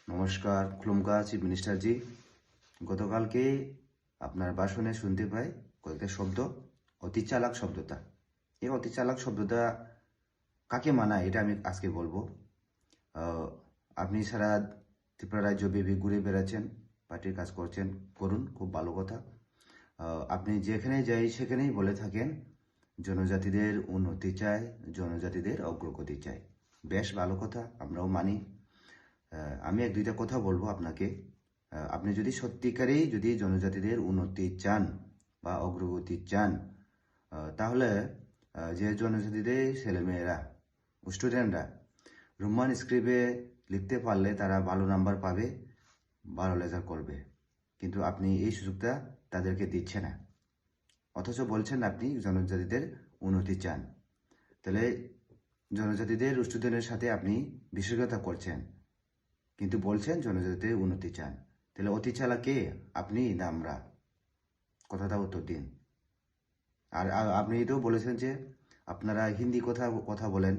নমস্কার, খুলুমকা chief minister জি। গতকালকে আপনার ভাষণে শুনতে পাই কয়েকটা শব্দ, অতি চালাক শব্দটা। এই অতি চালাক শব্দটা কাকে মানায় এটা আমি আজকে বলবো। আপনি সারা ত্রিপুরা রাজ্য ব্যাপী ঘুরে বেড়াচ্ছেন, পার্টির কাজ করছেন, করুন, খুব ভালো কথা। আপনি যেখানে যাই সেখানেই বলে থাকেন জনজাতিদের উন্নতি চাই, জনজাতিদের অগ্রগতি চাই। বেশ ভালো কথা, আমরাও মানি। আমি এক দুইটা কথা বলবো আপনাকে। আপনি যদি সত্যিকারেই যদি জনজাতিদের উন্নতি চান বা অগ্রগতি চান, তাহলে যে জনজাতিদের ছেলেমেয়েরা, স্টুডেন্টরা রোমান স্ক্রিপ্টে লিখতে পারলে তারা ভালো নাম্বার পাবে, ভালো রেজাল্ট করবে। কিন্তু আপনি এই সুযোগটা তাদেরকে দিচ্ছে না, অথচ বলছেন আপনি জনজাতিদের উন্নতি চান। তাহলে জনজাতিদের স্টুডেন্টের সাথে আপনি বিশ্বাসঘাতকতা করছেন, কিন্তু বলছেন জনজাতিদের উন্নতি চান। তাহলে অতি চালাক কে, আপনি না আমরা? কথাটা উত্তর দিন। আর আপনি তো বলেছেন যে আপনারা হিন্দি কথা বলেন,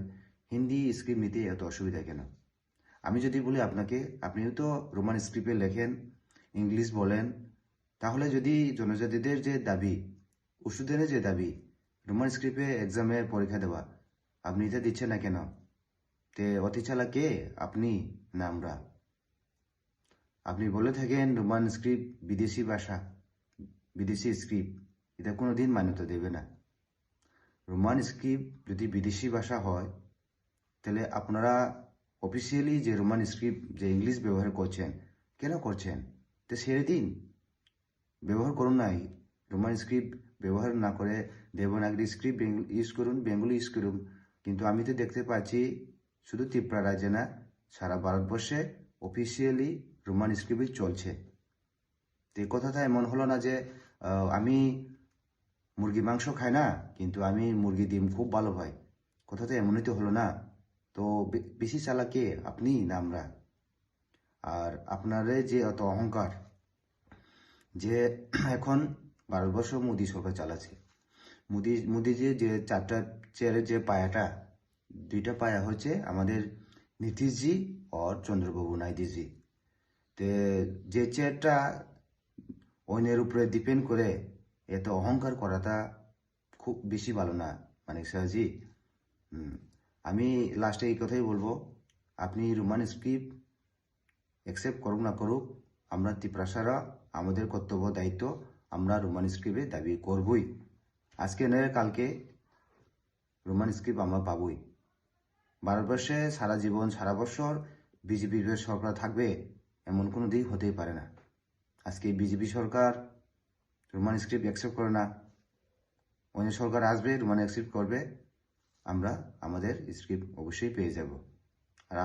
হিন্দি স্ক্রিপ্ট নিতে এত অসুবিধা কেন? আমি যদি বলি আপনাকে, আপনিও তো রোমান স্ক্রিপ্টে লেখেন, ইংলিশ বলেন, তাহলে যদি জনজাতিদের যে দাবি, স্টুডেন্টের যে দাবি রোমান স্ক্রিপ্টে এক্সামের পরীক্ষা দেওয়া, আপনি এটা দিচ্ছেন না কেন? তে অতি চালাক কে, আপনি না আমরা? আপনি বলে থাকেন রোমান স্ক্রিপ্ট বিদেশি ভাষা, বিদেশি স্ক্রিপ্ট, এটা কোনোদিন মান্যতা দেবে না। রোমান স্ক্রিপ্ট যদি বিদেশি ভাষা হয়, তাহলে আপনারা অফিসিয়ালি যে রোমান স্ক্রিপ্ট যে ইংলিশ ব্যবহার করছেন, কেন করছেন? তো ছেড়ে দিন, ব্যবহার করুন না। রোমান স্ক্রিপ্ট ব্যবহার না করে দেবনাগরী স্ক্রিপ্ট ইউজ করুন, বেঙ্গলি ইউজ করুন। কিন্তু আমি তো দেখতে পাচ্ছি শুধু ত্রিপুরা রাজ্যে না, সারা ভারতবর্ষে অফিসিয়ালি রোমান স্ক্রিপ্টই চলছে। তো এই কথাটা এমন হলো না যে আমি মুরগি মাংস খাই না, কিন্তু আমি মুরগি ডিম খুব ভালো পাই। কথাটা এমনই তো হলো না। তো বেশি চালাক কে, আপনি না আমরা? আর আপনাদের যে অত অহংকার, যে এখন ভারতবর্ষ মোদী সরকার চালাচ্ছে, মোদীজির যে চারটা চেয়ারের যে পায়াটা, দুইটা পায়া হচ্ছে আমাদের নীতিশজি আর চন্দ্রবাবু নাইডুজি। তে যে চেয়ারটা অন্যের উপরে ডিপেন্ড করে এত অহংকার করাটা খুব বেশি ভালো না মানিক শাহজি। আমি লাস্টে এই কথাই বলবো, আপনি রোমান স্ক্রিপ্ট অ্যাকসেপ্ট করুক না করুক, আমরা ত্রিপুরাসারা আমাদের কর্তব্য দায়িত্ব, আমরা রোমান স্ক্রিপ্টে দাবি করবই। আজকে নয় কালকে রোমান স্ক্রিপ্ট আমরা পাবই। ভারতবর্ষে সারা জীবন সারা বছর বিজেপির সরকার থাকবে এমন কোনো দিক হতেই পারে না। আজকে বিজেপি সরকার রোমান স্ক্রিপ্ট অ্যাকসেপ্ট করে না, অন্য সরকার আসবে রোমান অ্যাকসেপ্ট করবে, আমরা আমাদের স্ক্রিপ্ট অবশ্যই পেয়ে যাব। আর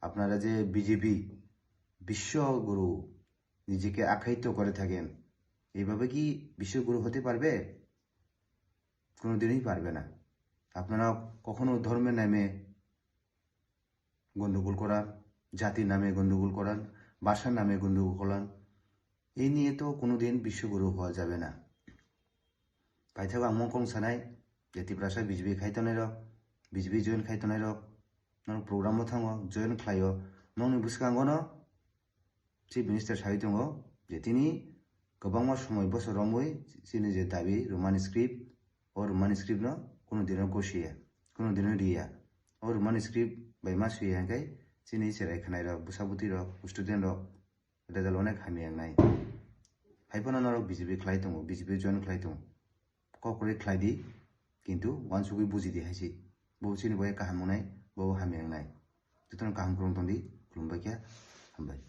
আপনারা যে বিজেপি বিশ্বগুরু নিজেকে আখ্যায়িত করে থাকেন, এইভাবে কি বিশ্বগুরু হতে পারবে? কোনোদিনই পারবে না। আপনারা কখনো ধর্মের নামে গণ্ডগোল করান, জাতির নামে গণ্ডগোল করান, ভাষার নামে গণ্ডগোল করান, এই নিয়ে তো কোনোদিন বিশ্বগুরু হওয়া যাবে না। পাইথাগো আমং কং সানাই জাতি প্রাসা বিজেপি খাইতনাই রক, বিজেপি জয়েন খাইতনাই রক, নং প্রোগ্রামও থাঙো জয়েন খাইও, নংनि बुसखांगनो চিফ মিনিস্টার সাহি दङ যে তিনি गोबां সময় बोसोरावै जोंनि जे दाबि रमान स्क्रिप्ट ও রোমান স্ক্রিপ্ট কোনোদিনও গছিয়া, কোনোদিনও রিয়া ও রোমান স্ক্রিপ্ট বাইমা সুইয়াঙ্গাই চিনি চেরাইখানাই রক বুসাবুতি রক স্টুডেন্ট রক রেজাল্ট অনেক হামিয়াंनाय হাইফানা নরক বিজেপি খ্লাই दङ, বিজেপি জয়েন খ্লাই दङ ককরে খ্লাই দি, কিন্তু ওয়ানসুগै বুঝিদি হাইসি বউ চিনি বয়ে কাহাম মনাই বউ হামিयांनाय যতন কাহাম করং দंदि खुलुमबाय क्या हामबाय।